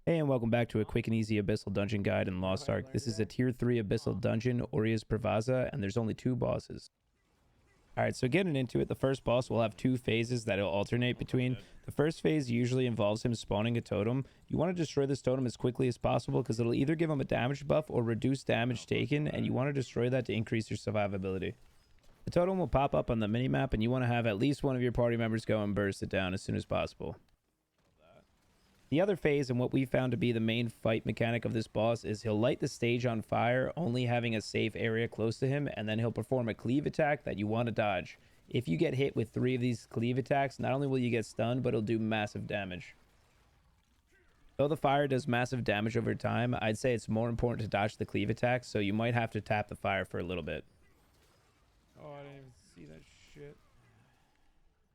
Hey, and welcome back to a quick and easy Abyssal dungeon guide in Lost Ark. This is a tier 3 Abyssal dungeon, Orhea's Preveza, and there's only 2 bosses. Alright, so getting into it, the first boss will have 2 phases that he'll alternate between. The first phase usually involves him spawning a totem. You want to destroy this totem as quickly as possible because it'll either give him a damage buff or reduce damage taken, and you want to destroy that to increase your survivability. The totem will pop up on the minimap, and you want to have at least one of your party members go and burst it down as soon as possible. The other phase, and what we found to be the main fight mechanic of this boss, is he'll light the stage on fire, only having a safe area close to him, and then he'll perform a cleave attack that you want to dodge. If you get hit with 3 of these cleave attacks, not only will you get stunned, but it'll do massive damage. Though the fire does massive damage over time, I'd say it's more important to dodge the cleave attacks, so you might have to tap the fire for a little bit. Oh, I didn't even see that shit.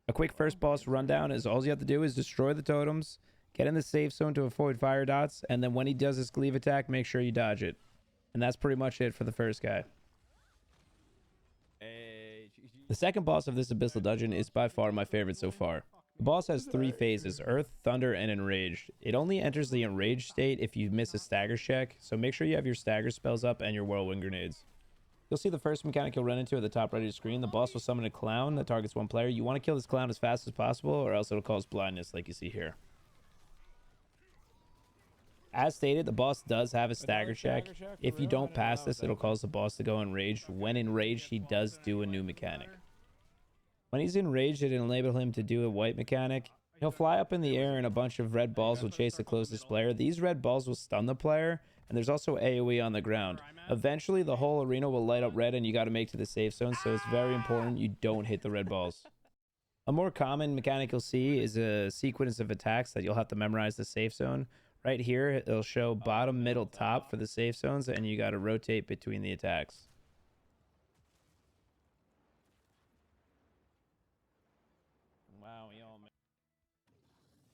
A quick first boss rundown is all you have to do is destroy the totems, get in the safe zone to avoid fire dots, and then when he does his cleave attack, make sure you dodge it. And that's pretty much it for the first guy. The second boss of this Abyssal dungeon is by far my favorite so far. The boss has 3 phases: Earth, Thunder, and Enraged. It only enters the Enraged state if you miss a stagger check, so make sure you have your stagger spells up and your whirlwind grenades. You'll see the first mechanic you'll run into at the top right of the screen. The boss will summon a clown that targets one player. You want to kill this clown as fast as possible, or else it'll cause blindness like you see here. As stated, the boss does have a stagger check. If you don't pass this, it'll cause the boss to go enraged. When enraged, he does do a new mechanic. When he's enraged, it'll enable him to do a white mechanic. He'll fly up in the air and a bunch of red balls will chase the closest player. These red balls will stun the player, and there's also AoE on the ground. Eventually, the whole arena will light up red and you got to make to the safe zone, so it's very important you don't hit the red balls. A more common mechanic you'll see is a sequence of attacks that you'll have to memorize the safe zone. Right here, it'll show bottom, middle, top for the safe zones, and you got to rotate between the attacks. Wow, y'all.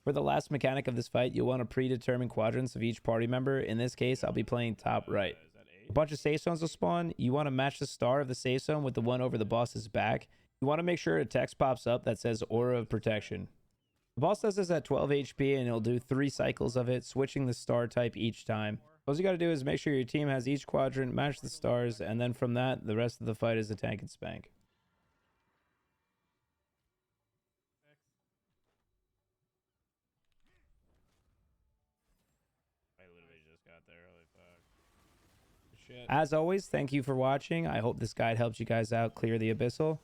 For the last mechanic of this fight, you'll want to predetermine quadrants of each party member. In this case, I'll be playing top right. A bunch of safe zones will spawn. You want to match the star of the safe zone with the one over the boss's back. You want to make sure a text pops up that says Aura of Protection. The boss does this at 12 HP, and he'll do 3 cycles of it, switching the star type each time. All you got to do is make sure your team has each quadrant, match the stars, and then from that, the rest of the fight is a tank and spank. I literally just got there. Holy fuck. Shit. As always, thank you for watching. I hope this guide helps you guys out clear the Abyssal.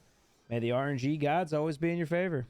May the RNG gods always be in your favor.